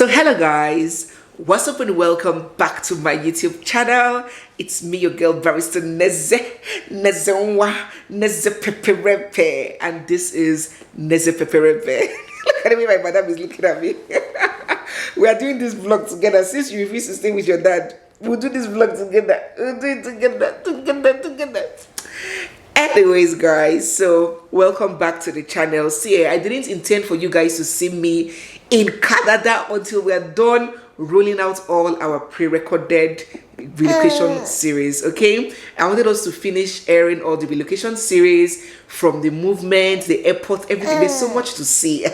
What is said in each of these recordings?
So hello guys, what's up and welcome back to my YouTube channel. It's me, your girl Barrister Neze Peperepe, and this is Neze Peperepe. Look at me, my madam is looking at me. We are doing this vlog together. Since you refuse to stay with your dad, we'll do this vlog together. We'll do it together. Anyways guys, so welcome back to the channel. See, I didn't intend for you guys to see me in Canada until we are done rolling out all our pre-recorded relocation series. Okay, I wanted us to finish airing all the relocation series, from the movement, the airport, everything. There's so much to see.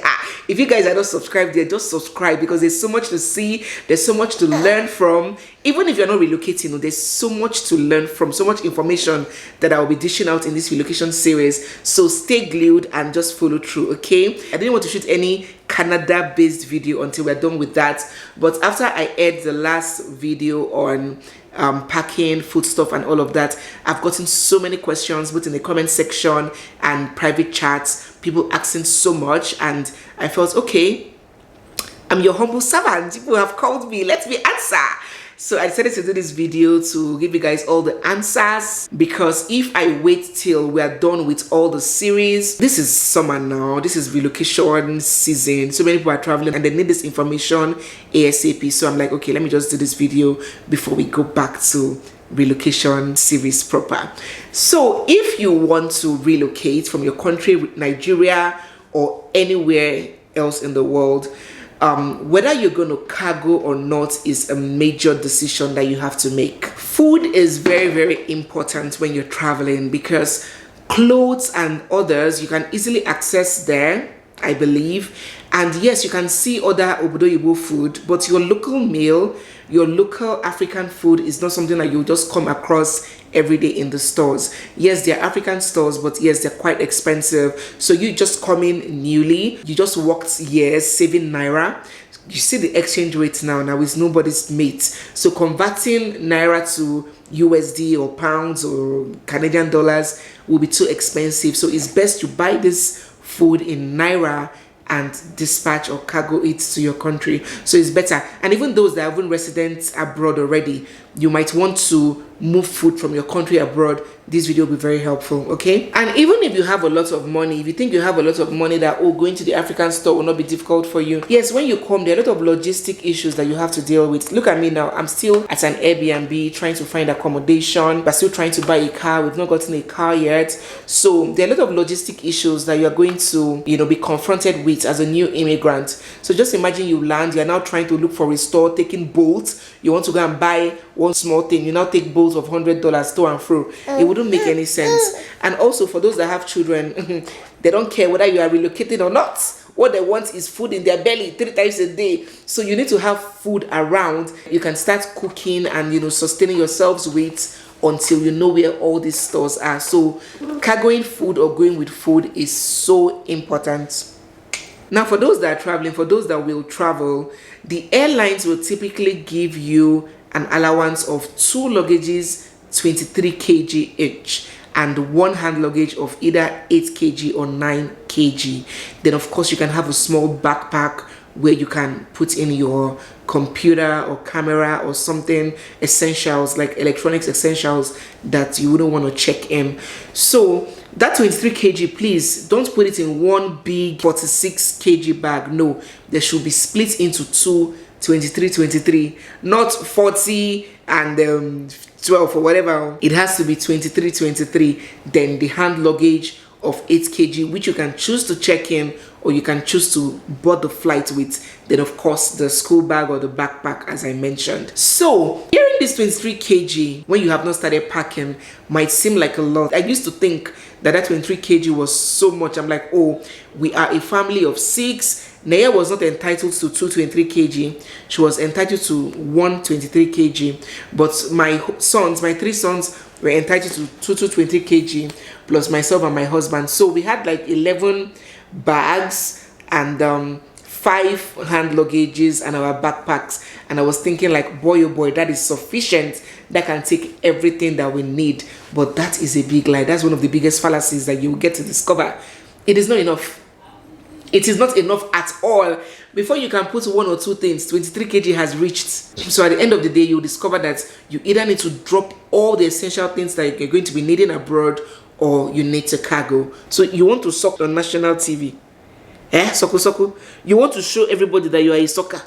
If you guys are not subscribed there, just subscribe, because there's so much to see, there's so much to learn from. Even if you're not relocating, there's so much to learn from, so much information that I'll be dishing out in this relocation series. So stay glued and just follow through. Okay, I didn't want to shoot any Canada based video until we're done with that, but after I aired the last video on packing, foodstuff and all of that, I've gotten so many questions both in the comment section and private chats, people asking so much, and I felt, okay, I'm your humble servant, people have called me, let me answer. So I decided to do this video to give you guys all the answers, because if I wait till we are done with all the series, this is summer now, this is relocation season, so many people are traveling and they need this information ASAP. So I'm like, okay, let me just do this video before we go back to relocation series proper. So if you want to relocate from your country, Nigeria, or anywhere else in the world, whether you're going to cargo or not is a major decision that you have to make. Food is very, very important when you're traveling, because clothes and others you can easily access there, I believe. And yes, you can see other Obodo food, but your local meal, your local African food is not something that you just come across every day in the stores. Yes, they're African stores, but yes, they're quite expensive. So you just come in newly, you just worked years saving Naira. You see the exchange rate now is nobody's mate. So converting Naira to USD or pounds or Canadian dollars will be too expensive. So it's best to buy this food in Naira and dispatch or cargo it to your country. So it's better. And even those that have been residents abroad already, you might want to move food from your country abroad. This video will be very helpful, okay? And even if you have a lot of money, if you think you have a lot of money that, oh, going to the African store will not be difficult for you. Yes, when you come, there are a lot of logistic issues that you have to deal with. Look at me now. I'm still at an Airbnb trying to find accommodation, but still trying to buy a car. We've not gotten a car yet. So there are a lot of logistic issues that you're going to, be confronted with as a new immigrant. So just imagine you land, you're now trying to look for a store, taking Bolt. You want to go and buy one small thing, you now take Bolt of $100 to and fro. It wouldn't make any sense. And also for those that have children, they don't care whether you are relocating or not. What they want is food in their belly 3 times a day. So you need to have food around. You can start cooking and sustaining yourselves with until you know where all these stores are. So cargoing food or going with food is so important. Now, for those that are traveling, for those that will travel, the airlines will typically give you an allowance of 2 luggages, 23 kg each, and 1 hand luggage of either 8 kg or 9 kg. Then, of course, you can have a small backpack where you can put in your computer or camera or something, essentials like electronics essentials that you wouldn't want to check in. So that 23 kg, please don't put it in one big 46 kg bag. No, they should be split into 2 23, not 40 and 12 or whatever. It has to be 23. Then the hand luggage of 8 kg, which you can choose to check in or you can choose to board the flight with. Then of course the school bag or the backpack, as I mentioned. So hearing this 23 kg when you have not started packing might seem like a lot. I used to think that 23 kg was so much. I'm like, oh, we are a family of 6. Naya was not entitled to 2 23 kg. She was entitled to 1 23 kg. But my 3 sons were entitled to 2 20 kg plus myself and my husband. So we had like 11 bags and 5 hand luggages and our backpacks. And I was thinking like, boy oh boy, that is sufficient. That can take everything that we need. But that is a big lie. That's one of the biggest fallacies that you will get to discover. It is not enough. It is not enough at all. Before you can put one or two things, 23 kg has reached. So at the end of the day, you'll discover that you either need to drop all the essential things that you're going to be needing abroad, or you need to cargo. So you want to suck on national TV. Soko. You want to show everybody that you are a soccer.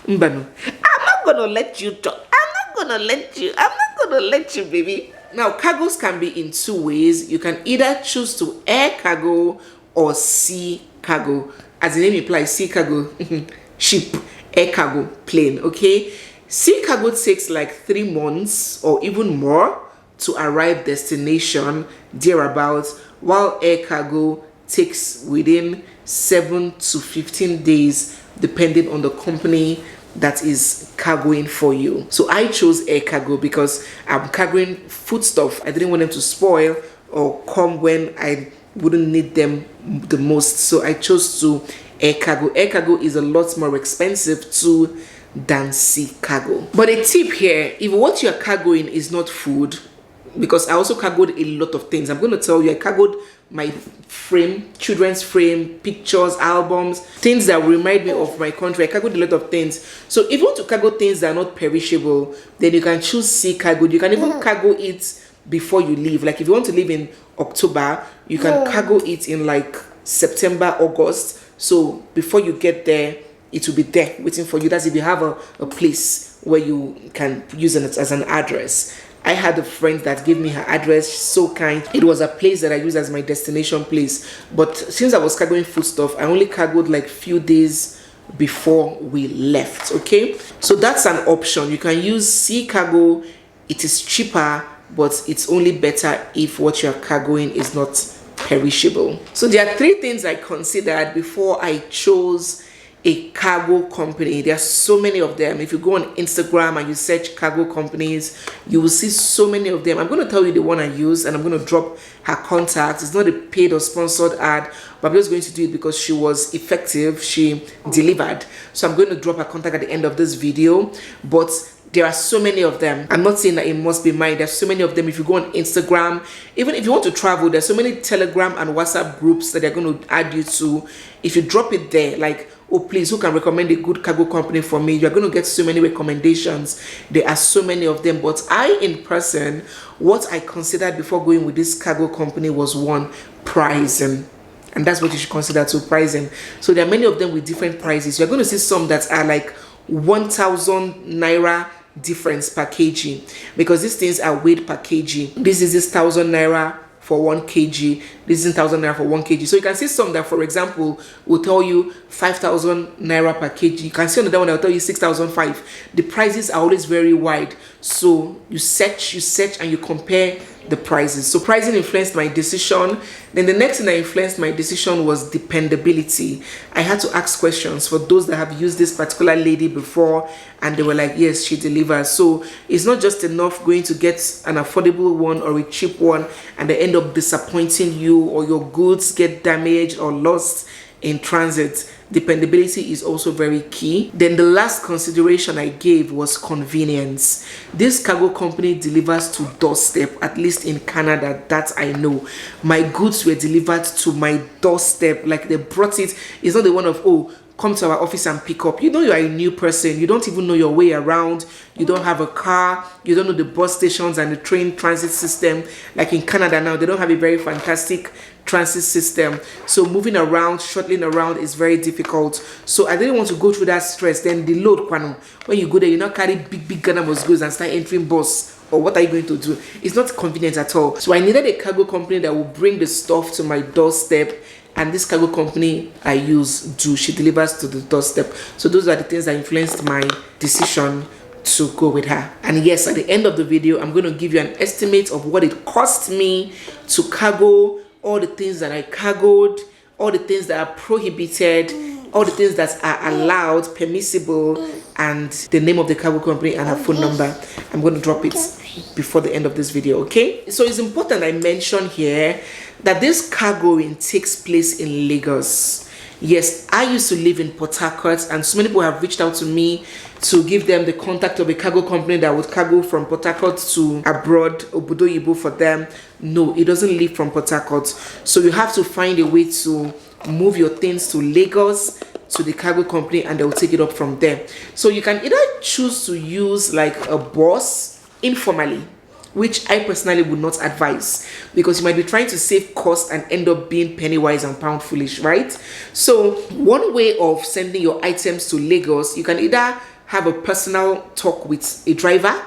Mbano. I'm not gonna let you talk. I'm not gonna let you, baby. Now, cargos can be in two ways. You can either choose to air cargo or sea cargo. As the name implies, sea cargo, ship, air cargo, plane, okay? Sea cargo takes like 3 months or even more to arrive destination, thereabouts, while air cargo takes within 7 to 15 days, depending on the company that is cargoing for you. So I chose air cargo because I'm carrying foodstuff. I didn't want them to spoil or come when I wouldn't need them the most. So I chose to air cargo. Air cargo is a lot more expensive too than sea cargo. But a tip here, if what you're cargoing is not food, because I also cargoed a lot of things. I'm going to tell you, I cargoed my frame, children's frame, pictures, albums, things that remind me of my country. I cargoed a lot of things. So if you want to cargo things that are not perishable, then you can choose sea cargo. You can even cargo it before you leave. Like if you want to leave in October, you can cargo it in like September, August. So before you get there, it will be there waiting for you. That's if you have a place where you can use it as an address. I had a friend that gave me her address. She's so kind. It was a place that I used as my destination place. But since I was carrying foodstuff, I only carried like few days before we left. Okay, so that's an option. You can use sea cargo. It is cheaper, but it's only better if what you're carrying is not perishable. So there are 3 things I considered before I chose a cargo company. There are so many of them. If you go on Instagram and you search cargo companies, you will see so many of them. I'm going to tell you the one I use, and I'm going to drop her contact. It's not a paid or sponsored ad, but I'm just going to do it because she was effective. She delivered. So I'm going to drop her contact at the end of this video. But there are so many of them. I'm not saying that it must be mine. There's so many of them. If you go on Instagram, even if you want to travel, there's so many Telegram and WhatsApp groups that they're going to add you to. If you drop it there, like, oh please, who can recommend a good cargo company for me? You're going to get so many recommendations. There are so many of them. But I, in person, what I considered before going with this cargo company was, 1, pricing. And that's what you should consider too, pricing. So there are many of them with different prices. You're going to see some that are like 1,000 naira difference per kg, because these things are weighed per kg. This is 1,000 naira for 1 kg. This is 1,000 naira for 1 kg. So you can see some that, for example, will tell you 5,000 naira per kg. You can see another one that will tell you 6,005. The prices are always very wide. So you search, and you compare the prices. So pricing influenced my decision. Then the next thing that influenced my decision was dependability. I had to ask questions for those that have used this particular lady before, and they were like, yes, she delivers. So it's not just enough going to get an affordable one or a cheap one and they end up disappointing you, or your goods get damaged or lost in transit. Dependability is also very key. Then the last consideration I gave was convenience. This cargo company delivers to doorstep, at least in Canada, that I know. My goods were delivered to my doorstep. Like, they brought it. It's not the one of, oh, come to our office and pick up. You know, you are a new person. You don't even know your way around. You don't have a car. You don't know the bus stations and the train transit system. Like in Canada now, they don't have a very fantastic transit system. So moving around, shuttling around is very difficult. So I didn't want to go through that stress. Then the load, when you go there, you not carry big Ghana goods and start entering bus. Or what are you going to do? It's not convenient at all. So I needed a cargo company that will bring the stuff to my doorstep. And this cargo company I use, she delivers to the doorstep. So those are the things that influenced my decision to go with her. And yes, at the end of the video, I'm going to give you an estimate of what it cost me to cargo, all the things that I cargoed, all the things that are prohibited, all the things that are allowed, permissible, and the name of the cargo company and her phone number. I'm going to drop it before the end of this video, okay? So it's important I mention here that this cargoing takes place in Lagos. Yes, I used to live in Port Harcourt, and so many people have reached out to me to give them the contact of a cargo company that would cargo from Port Harcourt to abroad, Obodo Yibo for them. No, it doesn't leave from Port Harcourt. So you have to find a way to move your things to Lagos, to the cargo company, and they will take it up from there. So you can either choose to use like a bus informally, which I personally would not advise, because you might be trying to save cost and end up being penny wise and pound foolish, right? So one way of sending your items to Lagos, you can either have a personal talk with a driver.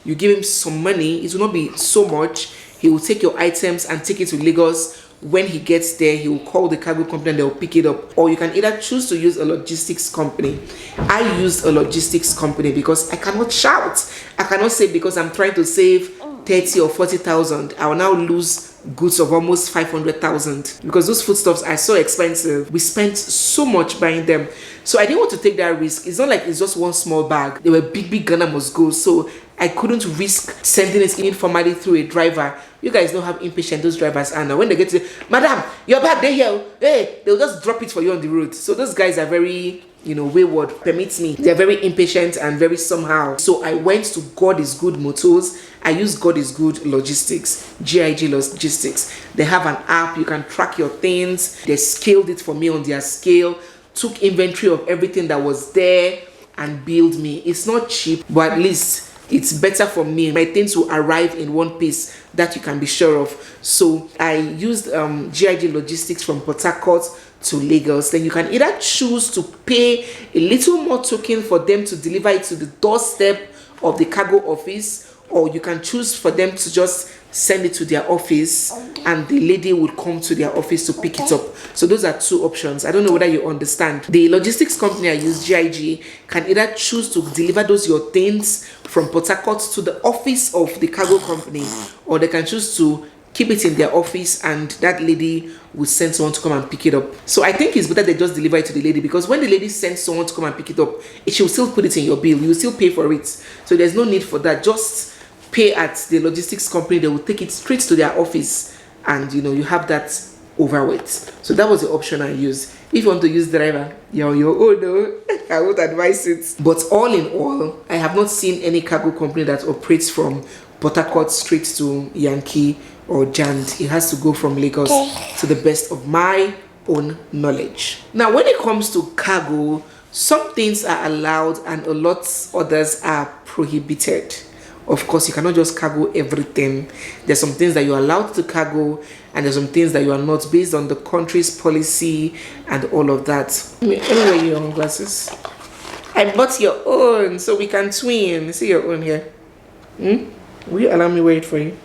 You give him some money, it will not be so much. He will take your items and take it to Lagos. When he gets there, he will call the cargo company and they'll pick it up. Or you can either choose to use a logistics company. I used a logistics company because I cannot shout. I cannot say because I'm trying to save 30 or 40,000, I will now lose goods of almost 500,000, because those foodstuffs are so expensive. We spent so much buying them, so I didn't want to take that risk. It's not like it's just one small bag. They were big Ghana must go, so I couldn't risk sending it informally through a driver. You guys know how impatient those drivers are now. When they get to, madam, your bag they here, hey, they'll just drop it for you on the road. So those guys are very, wayward. Permits me. They're very impatient and very somehow. So I went to God is Good Motors. I use God is Good Logistics, GIG Logistics. They have an app. You can track your things. They scaled it for me on their scale, took inventory of everything that was there and billed me. It's not cheap, but at least it's better for me. My things will arrive in one piece, that you can be sure of. So I used GIG Logistics from Port Harcourt to Lagos. Then you can either choose to pay a little more token for them to deliver it to the doorstep of the cargo office, or you can choose for them to just send it to their office and the lady would come to their office to pick it up. So those are two options. I don't know whether you understand. The logistics company I use, GIG, can either choose to deliver those your things from Port Harcourt to the office of the cargo company, or they can choose to keep it in their office and that lady will send someone to come and pick it up. So I think it's better they just deliver it to the lady, because when the lady sends someone to come and pick it up, she will still put it in your bill. You will still pay for it. So there's no need for that. Just pay at the logistics company. They will take it straight to their office and you have that over with. So that was the option I used. If you want to use driver, you're on your own, no? I would advise it. But all in all, I have not seen any cargo company that operates from Port Harcourt straight to Yankee or Jand. It has to go from Lagos, to the best of my own knowledge. Now, when it comes to cargo, some things are allowed and a lot others are prohibited. Of course, you cannot just cargo everything. There's some things that you're allowed to cargo, and there's some things that you are not, based on the country's policy and all of that. Anyway, your own glasses. I bought your own, so we can twin. See your own here. Will you allow me wear it for you?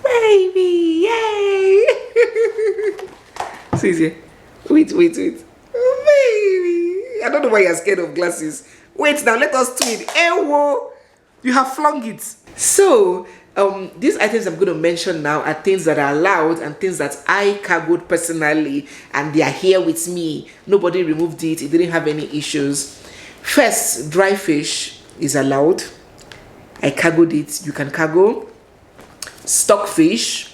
Baby, yay! See here. Wait. Oh, baby. I don't know why you're scared of glasses. Wait now, let us twin. Ewo! You have flung it. So, these items I'm going to mention now are things that are allowed and things that I cargoed personally, and they are here with me. Nobody removed it. It didn't have any issues. First, dry fish is allowed. I cargoed it. You can cargo. Stockfish,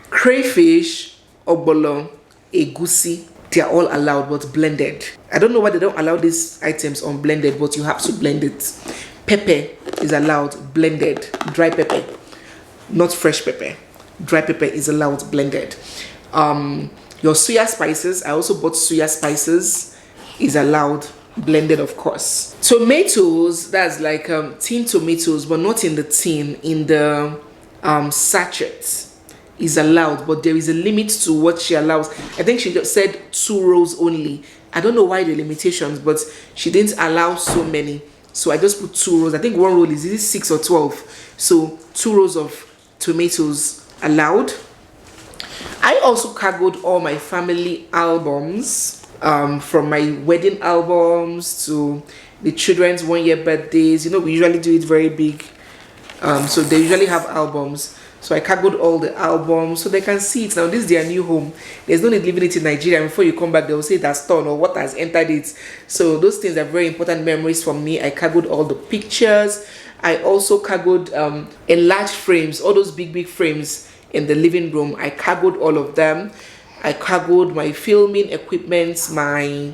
crayfish, obolo, egusi. They are all allowed, but blended. I don't know why they don't allow these items unblended, but you have to blend it. Pepper is allowed blended, dry pepper, not fresh pepper. Dry pepper is allowed blended. Your soya spices, I also bought soya spices, is allowed blended, of course. Tomatoes, that's like tin tomatoes, but not in the tin, in the sachet, is allowed, but there is a limit to what she allows. I think she just said 2 rows only. I don't know why the limitations, but she didn't allow so many. So I just put 2 rows. I think 1 roll is 6 or 12. So 2 rows of tomatoes allowed. I also cargoed all my family albums, from my wedding albums to the children's 1-year birthdays. We usually do it very big. So they usually have albums. So I cargoed all the albums so they can see it. Now this is their new home. There's no need leaving it in Nigeria. Before you come back, they'll say that's torn or what has entered it. So those things are very important memories for me. I cargoed all the pictures. I also cargoed enlarged frames, all those big frames in the living room. I cargoed all of them. I cargoed my filming equipment, my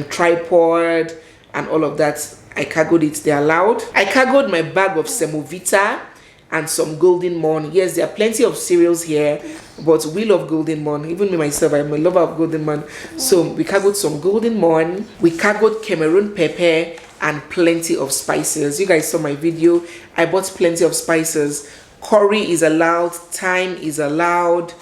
tripod and all of that. I cargoed it, they're allowed. I cargoed my bag of semovita and some Golden Morn. Yes, there are plenty of cereals here, but we love Golden Morn. Even me myself, I'm a lover of Golden Morn. So we cargoed some Golden Morn. We cargoed Cameroon pepper and plenty of spices. You guys saw my video. I bought plenty of spices. Curry is allowed, thyme is allowed,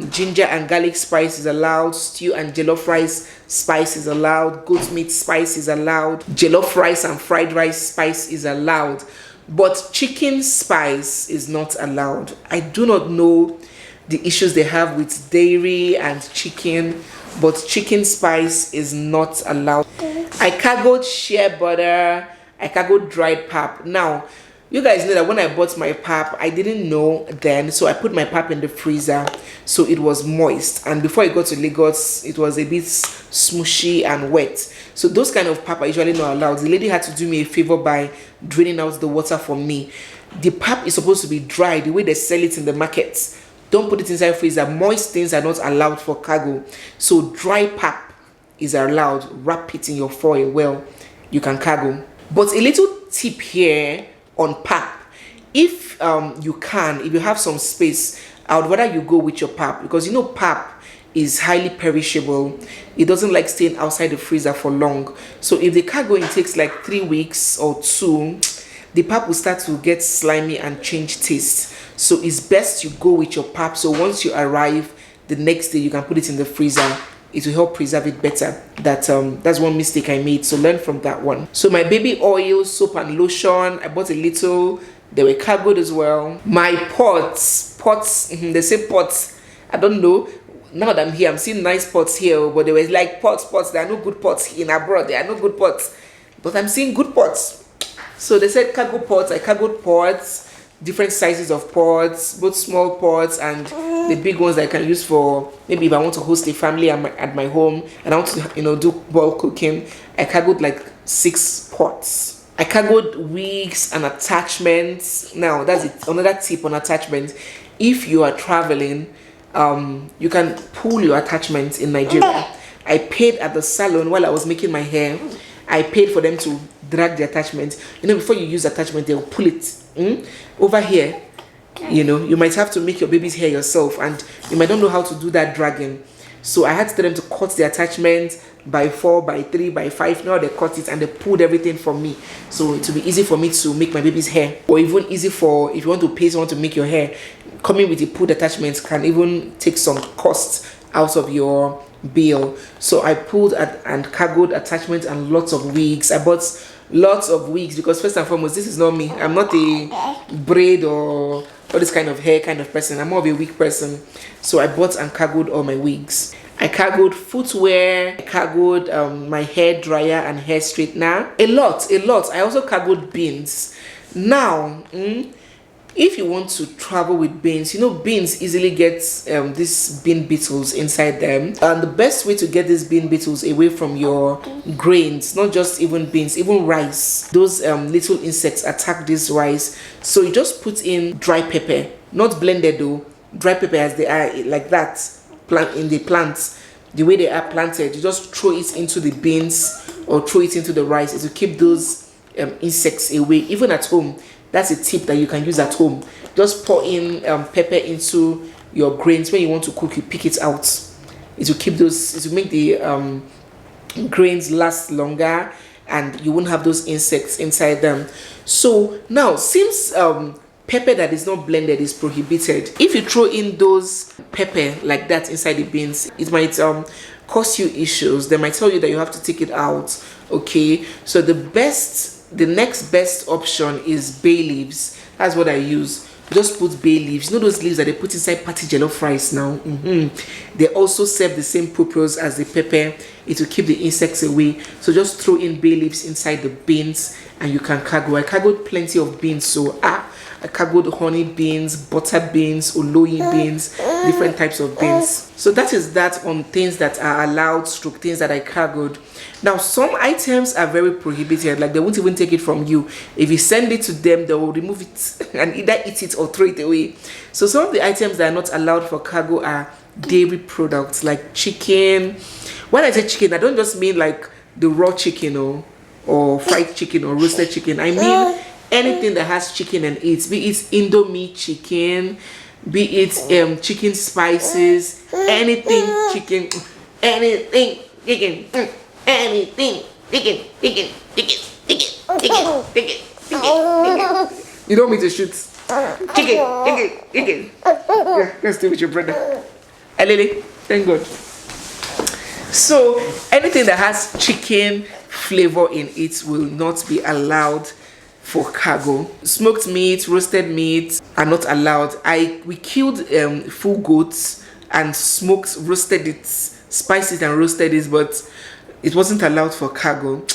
ginger and garlic spice is allowed, stew and jollof rice spice is allowed, goat meat spice is allowed, jollof rice and fried rice spice is allowed, but chicken spice is not allowed. I do not know the issues they have with dairy and chicken, but chicken spice is not allowed. I cargoed shea butter, I cargoed dried pap. Now you guys know that when I bought my pap, I didn't know then, so I put my pap in the freezer so it was moist, and before I got to Lagos it was a bit smushy and wet. So those kind of pap are usually not allowed. The lady had to do me a favor by draining out the water for me. The pap is supposed to be dry the way they sell it in the markets. Don't put it inside freezer. Moist things are not allowed for cargo. So dry pap is allowed. Wrap it in your foil well, you can cargo. But a little tip here on pap, if if you have some space, I would rather you go with your pap, because you know pap is highly perishable. It doesn't like staying outside the freezer for long. So if the cargo takes like 3 weeks or 2, the pap will start to get slimy and change taste. So it's best you go with your pap, so once you arrive the next day you can put it in the freezer. It will help preserve it better. That's one mistake I made, so learn from that one. So my baby oil, soap and lotion, I bought a little. They were cargoed as well. My pots, they say pots, I don't know. Now that I'm here, I'm seeing nice pots here, but they were like pots. There are no good pots in abroad. There are no good pots, but I'm seeing good pots. So they said cargo pots. I cargoed pots, different sizes of pots, both small pots and the big ones that I can use for maybe if I want to host a family at my home and I want to do bulk cooking. I cargoed like 6 pots. I cargoed wigs and attachments. Now that's it. Another tip on attachments: if you are traveling, you can pull your attachments in Nigeria. I paid at the salon while I was making my hair. I paid for them to drag the attachment. Before you use attachment, they'll pull it over here. You might have to make your baby's hair yourself, and you might not know how to do that dragging. So I had to tell them to cut the attachment by 4, by 3, by 5. Now they cut it and they pulled everything from me, so it will be easy for me to make my baby's hair, or even easy for if you want to pay someone to make your hair. Coming with the pulled attachments can even take some cost out of your bill. So I pulled and cargoed attachments and lots of wigs. I bought lots of wigs because first and foremost, this is not me. I'm not a braid or this kind of hair kind of person. I'm more of a wig person. So I bought and cargoed all my wigs. I cargoed footwear. I cargoed my hair dryer and hair straightener. A lot. I also cargoed beans. Now, if you want to travel with beans, beans easily get these bean beetles inside them, and the best way to get these bean beetles away from your grains, not just even beans, even rice, those little insects attack this rice. So you just put in dry pepper, not blended though, dry pepper as they are, like that, plant in the plants, the way they are planted. You just throw it into the beans or throw it into the rice. It will keep those insects away. Even at home, that's a tip that you can use at home. Just pour in pepper into your grains. When you want to cook, you pick it out. It will keep those, it will make the grains last longer, and you won't have those insects inside them. So now, since pepper that is not blended is prohibited, if you throw in those pepper like that inside the beans, it might cause you issues. They might tell you that you have to take it out. Okay, so the next best option is bay leaves. That's what I use. Just put bay leaves. Those leaves that they put inside party jollof rice now? They also serve the same purpose as the pepper. It will keep the insects away. So just throw in bay leaves inside the beans and you can cargo. I cargoed plenty of beans. So I cargoed honey beans, butter beans, oloyi beans, different types of beans. So that is that on things that are allowed, things that I cargoed. Now, some items are very prohibited, like they won't even take it from you. If you send it to them, they will remove it and either eat it or throw it away. So some of the items that are not allowed for cargo are dairy products like chicken. When I say chicken, I don't just mean like the raw chicken or fried chicken or roasted chicken. I mean anything that has chicken in it, be it Indomie chicken, be it chicken spices, anything chicken, anything chicken, anything chicken. You don't want me to shoot. Chicken. Yeah, let's do with your brother. Lily, thank God. So anything that has chicken flavor in it will not be allowed for cargo. Smoked meat, roasted meat are not allowed. We killed full goats and smoked, roasted it, spiced it and roasted it, but it wasn't allowed for cargo.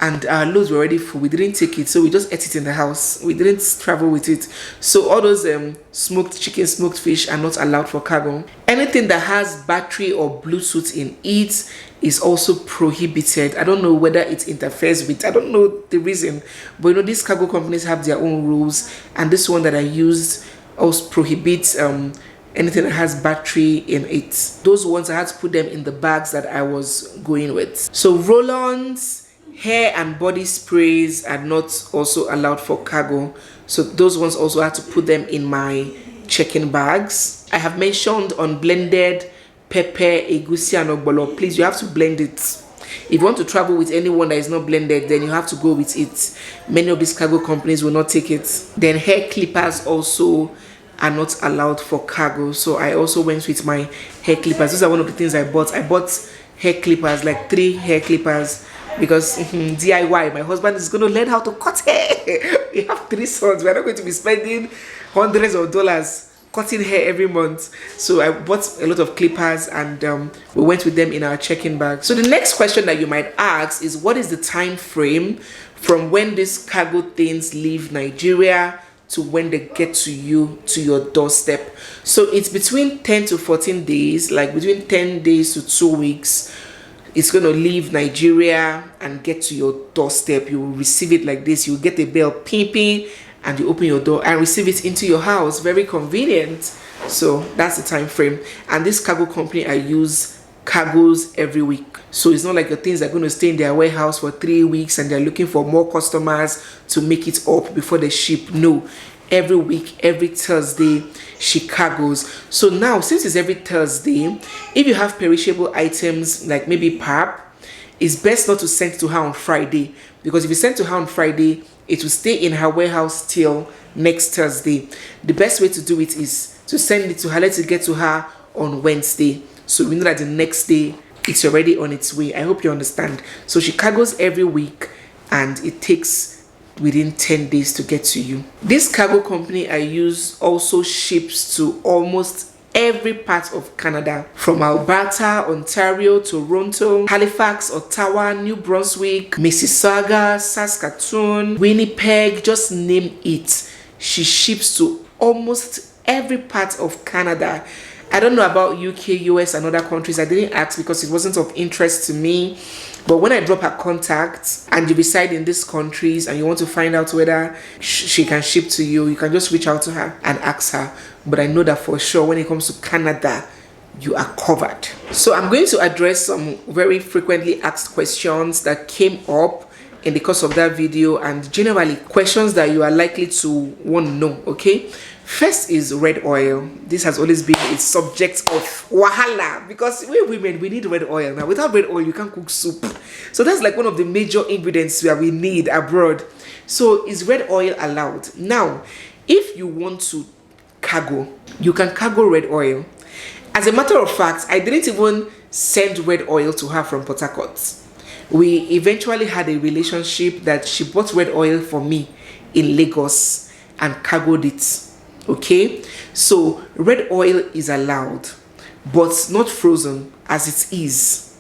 And our loads were already full. We didn't take it, so we just ate it in the house. We didn't travel with it. So all those smoked chicken, smoked fish are not allowed for cargo. Anything that has battery or Bluetooth in it is also prohibited. I don't know whether it interferes with, I don't know the reason, but these cargo companies have their own rules, and this one that I used also prohibits anything that has battery in it. Those ones I had to put them in the bags that I was going with. So roll-ons, hair and body sprays are not also allowed for cargo, so those ones also had to put them in my check-in bags. I have mentioned unblended pepper, egusi and ogbolo. Please, you have to blend it. If you want to travel with anyone that is not blended, then you have to go with it. Many of these cargo companies will not take it. Then hair clippers also are not allowed for cargo, so I also went with my hair clippers. Those are one of the things I bought. I bought hair clippers, like 3 hair clippers, because DIY, my husband is going to learn how to cut hair. We have 3 sons. We're not going to be spending hundreds of dollars cutting hair every month. So I bought a lot of clippers and we went with them in our check-in bag. So the next question that you might ask is, what is the time frame from when these cargo things leave Nigeria to when they get to you, to your doorstep? So it's between 10 to 14 days, like between 10 days to 2 weeks. It's going to leave Nigeria and get to your doorstep. You will receive it like this. You will get a bell ping, and you open your door and receive it into your house. Very convenient. So that's the time frame. And this cargo company, I use cargos every week. So it's not like the things are going to stay in their warehouse for 3 weeks and they're looking for more customers to make it up before they ship. No. Every week, every Thursday, she cargos. So now, since it's every Thursday, if you have perishable items like maybe pap, it's best not to send to her on Friday, because if you send to her on Friday, it will stay in her warehouse till next Thursday. The best way to do it is to send it to her, let it get to her on Wednesday, so we know that the next day it's already on its way. I hope you understand. So she cargos every week and it takes within 10 days to get to you. This cargo company I use also ships to almost every part of Canada, from Alberta, Ontario, Toronto, Halifax, Ottawa, New Brunswick, Mississauga, Saskatoon, Winnipeg, just name it. She ships to almost every part of Canada. I don't know about UK, US and other countries. I didn't ask because it wasn't of interest to me. But when I drop her contacts and you reside in these countries and you want to find out whether she can ship to you, you can just reach out to her and ask her. But I know that for sure when it comes to Canada, you are covered. So I'm going to address some very frequently asked questions that came up in the course of that video, and generally questions that you are likely to want to know, okay? First is red oil. This has always been a subject of wahala because we women, we need red oil. Now, without red oil, you can't cook soup. So that's like one of the major ingredients that we need abroad. So is red oil allowed? Now, if you want to cargo, you can cargo red oil. As a matter of fact, I didn't even send red oil to her from Port Harcourt. We eventually had a relationship that she bought red oil for me in Lagos and cargoed it. Okay, so red oil is allowed, but not frozen as it is.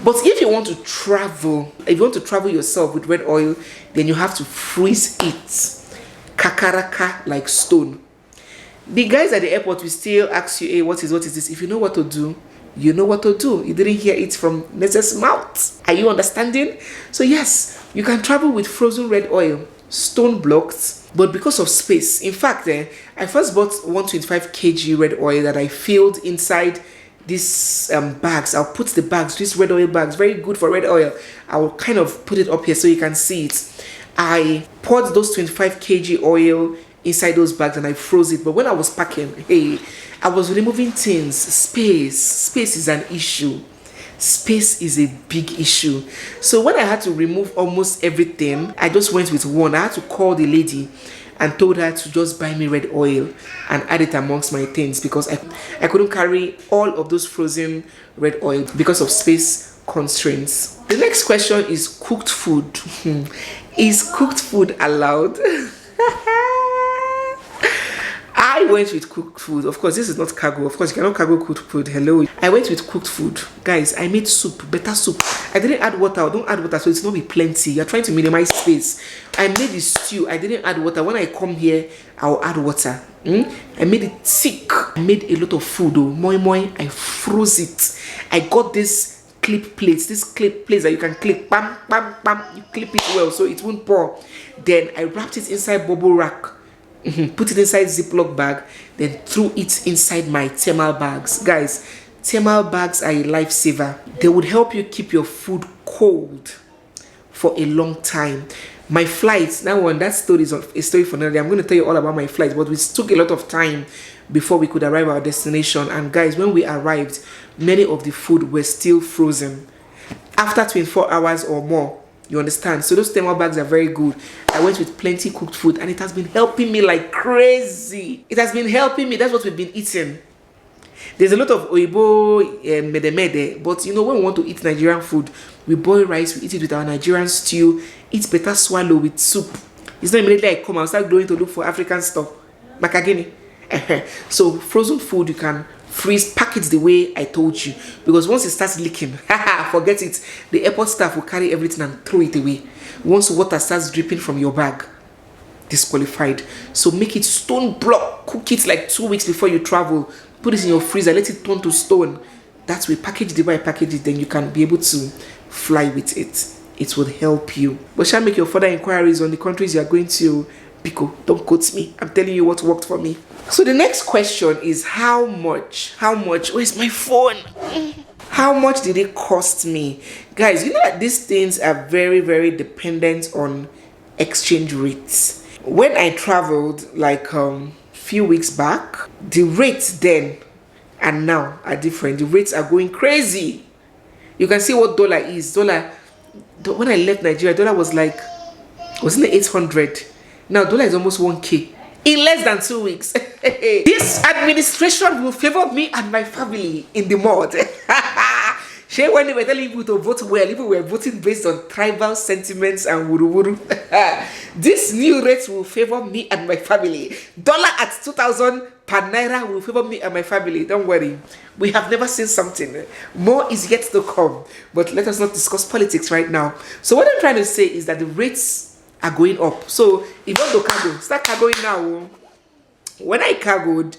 But if you want to travel, yourself with red oil, then you have to freeze it, kakaraka, like stone. The guys at the airport will still ask you, hey, what is this? If you know what to do, you know what to do. You didn't hear it from Neze's mouth. Are you understanding? So yes, you can travel with frozen red oil, stone blocked, but because of space. In fact, I first bought 125 kg red oil that I filled inside these bags. I'll put the bags, these red oil bags, very good for red oil. I'll kind of put it up here so you can see it. I poured those 25 kg oil inside those bags and I froze it. But when I was packing, hey, I was removing things. Space is an issue. Space is a big issue. So when I had to remove almost everything, I just went with one. I had to call the lady and told her to just buy me red oil and add it amongst my things, because I couldn't carry all of those frozen red oil because of space constraints. The next question is cooked food. Is cooked food allowed? I went with cooked food. Of course, this is not cargo. Of course, you cannot cargo cooked food. Hello. I went with cooked food. Guys, I made soup, better soup. I didn't add water. I don't add water, so it's not be plenty. You're trying to minimize space. I made the stew. I didn't add water. When I come here, I'll add water. I made it thick. I made a lot of food. Oh, moi moi. I froze it. I got this clip plates. This clip plates that you can clip. Bam, bam, bam. You clip it well so it won't pour. Then I wrapped it inside bubble wrap. Put it inside Ziploc bag, then threw it inside my thermal bags. Guys, thermal bags are a lifesaver. They would help you keep your food cold for a long time. My flights, that story is a story for another day. I'm going to tell you all about my flights, but it took a lot of time before we could arrive at our destination. And guys, when we arrived, many of the food were still frozen after 24 hours or more. You understand? So those thermal bags are very good. I went with plenty cooked food and it has been helping me like crazy. It has been helping me. That's what we've been eating. There's a lot of oibo mede, but you know, when we want to eat Nigerian food, we boil rice, we eat it with our Nigerian stew. It's better swallow with soup. It's not immediately I come, I'll start going to look for African stuff. Makagini. So frozen food, you can freeze, pack it the way I told you, because once it starts leaking, forget it. The airport staff will carry everything and throw it away. Once water starts dripping from your bag, disqualified. So make it stone block. Cook it like 2 weeks before you travel. Put it in your freezer, let it turn to stone. That's way package the way I package it, then you can be able to fly with it. It will help you. But shall make your further inquiries on the countries you are going to. Biko, don't quote me. I'm telling you what worked for me. So the next question is how much? Where's my phone? How much did it cost me? Guys, you know that these things are very, very dependent on exchange rates. When I traveled like few weeks back, the rates then and now are different. The rates are going crazy. You can see what dollar is. When I left Nigeria, dollar was like, wasn't it 800? Now dollar is almost 1K in less than 2 weeks. This administration will favor me and my family in the mud. When they were telling people to vote well, people were voting based on tribal sentiments and wuru. This new rate will favor me and my family. Dollar at 2,000 per naira will favor me and my family. Don't worry. We have never seen something. More is yet to come. But let us not discuss politics right now. So what I'm trying to say is that the rates are going up. So if you want to cargo, start cargoing now. When I cargoed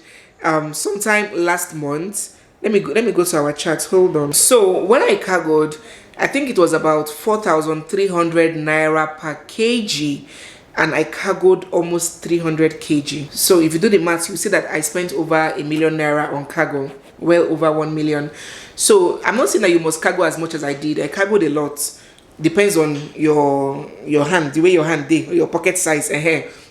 sometime last month, let me go to our chat. Hold on. So when I cargoed, I think it was about 4,300 naira per kg, and I cargoed almost 300 kg. So if you do the maths, you see that I spent over 1 million naira on cargo, well over 1 million. So I'm not saying that you must cargo as much as I did. I cargoed a lot. Depends on your hand, the way your hand did, your pocket size.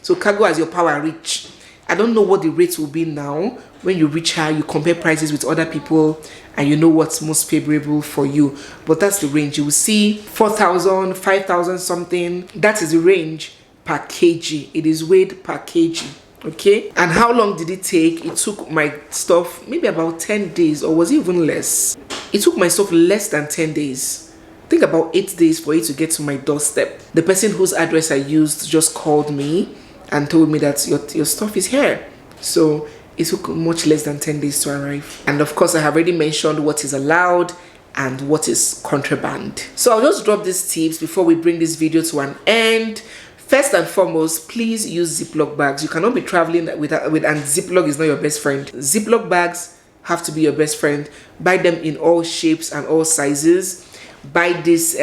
So cargo as your power reach. I don't know what the rates will be now. When you reach her, you compare prices with other people and you know what's most favorable for you. But that's the range. You will see 4,000, 5,000 something. That is the range per kg. It is weighed per kg. Okay? And how long did it take? It took my stuff maybe about 10 days, or was it even less? It took my stuff less than 10 days. I think about 8 days for it to get to my doorstep. The person whose address I used just called me and told me that your stuff is here. So it took much less than 10 days to arrive. And of course, I have already mentioned what is allowed and what is contraband. So I'll just drop these tips before we bring this video to an end. First and foremost, please use Ziploc bags. You cannot be traveling with and Ziploc is not your best friend. Ziploc bags have to be your best friend. Buy them in all shapes and all sizes. Buy this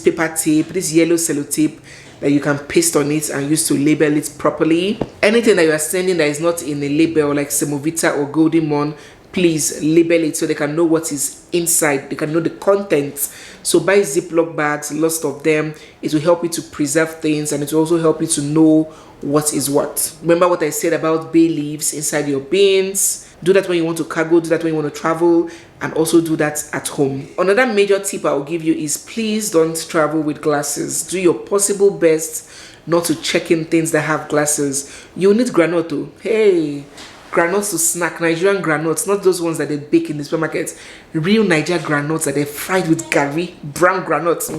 paper tape, this yellow sellotape that you can paste on it and use to label it properly. Anything that you are sending that is not in a label like Semovita or Golden Mon, please label it so they can know what is inside, they can know the contents. So buy Ziploc bags, lots of them. It will help you to preserve things, and it will also help you to know what is what. Remember what I said about bay leaves inside your bins. Do that when you want to cargo, do that when you want to travel, and also do that at home. Another major tip I will give you is please don't travel with glasses. Do your possible best not to check in things that have glasses. You need granola. Hey, granules to snack, Nigerian granules, not those ones that they bake in the supermarket. Real Nigerian granules that they fried with gari, brown granules.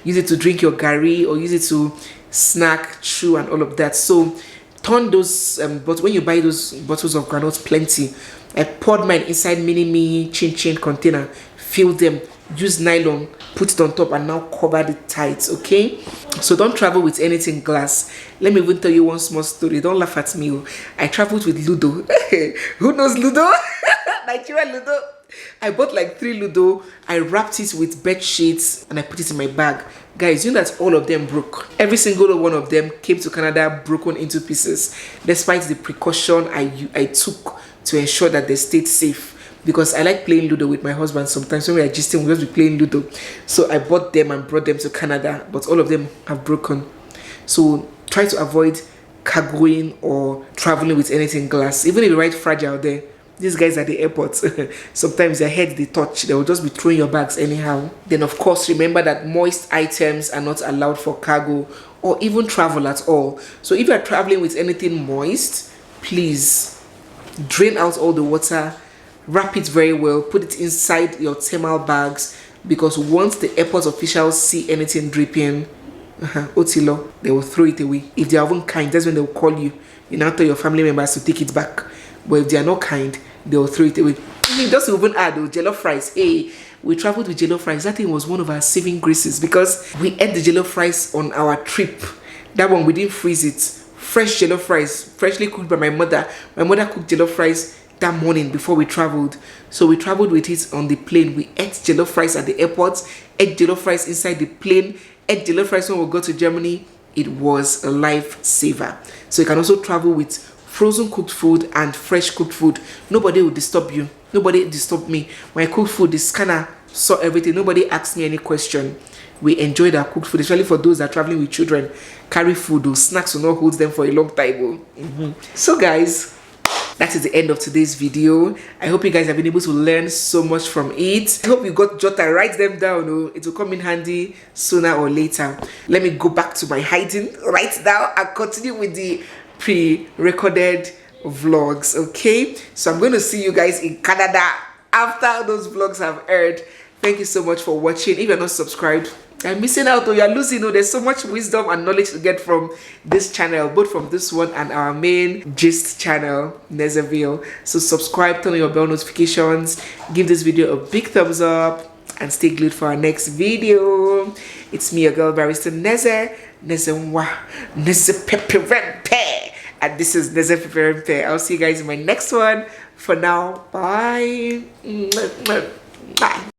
Use it to drink your gari, or use it to snack, chew, and all of that. So turn those, but when you buy those bottles of granules, plenty. I poured mine inside mini chin container, fill them, use nylon, put it on top, and now cover it tight. Okay, so don't travel with anything glass. Let me even tell you one small story. Don't laugh at me. I traveled with Ludo. Who knows Ludo? Nigerian Ludo. I bought like 3 Ludo. I wrapped it with bed sheets and I put it in my bag. Guys, you know that all of them broke. Every single one of them came to Canada broken into pieces, despite the precaution I took to ensure that they stayed safe. Because I like playing Ludo with my husband. Sometimes when we are gisting, we'll just be playing Ludo. So I bought them and brought them to Canada, but all of them have broken. So try to avoid cargoing or traveling with anything glass. Even if you write fragile there, these guys at the airport, sometimes their head they touch, they will just be throwing your bags anyhow. Then of course, remember that moist items are not allowed for cargo or even travel at all. So if you are traveling with anything moist, please drain out all the water, wrap it very well, put it inside your thermal bags, because once the airport officials see anything dripping, Otilo, they will throw it away. If they are even kind, that's when they will call you. You now tell your family members to take it back. But if they are not kind, they will throw it away. Just even add jollof rice. Hey, we traveled with jollof rice. That thing was one of our saving graces, because we ate the jollof rice on our trip. That one, we didn't freeze it. Fresh jollof rice, freshly cooked by my mother. My mother cooked jollof rice that morning before we traveled. So we traveled with it on the plane. We ate jollof rice at the airport, ate jollof rice inside the plane, ate jollof rice when we got to Germany. It was a lifesaver. So you can also travel with frozen cooked food and fresh cooked food. Nobody will disturb you. Nobody disturbed me. My cooked food, the scanner saw everything. Nobody asked me any question. We enjoyed our cooked food, especially for those that are traveling with children. Carry food, those snacks will not hold them for a long time. So guys, that is the end of today's video. I hope you guys have been able to learn so much from it. I hope you got jotter. Write them down. It will come in handy sooner or later. Let me go back to my hiding right now and continue with the pre-recorded vlogs. Okay, so I'm going to see you guys in Canada after those vlogs have aired. Thank you so much for watching. If you're not subscribed, you're missing out, or you're losing. There's so much wisdom and knowledge to get from this channel, both from this one and our main gist channel, Nezeville. So subscribe, turn on your bell notifications, give this video a big thumbs up, and stay glued for our next video. It's me, your girl Barrister Neze, Neze Pepe, and this is Neze Pepe. I'll see you guys in my next one. For now, bye. Bye.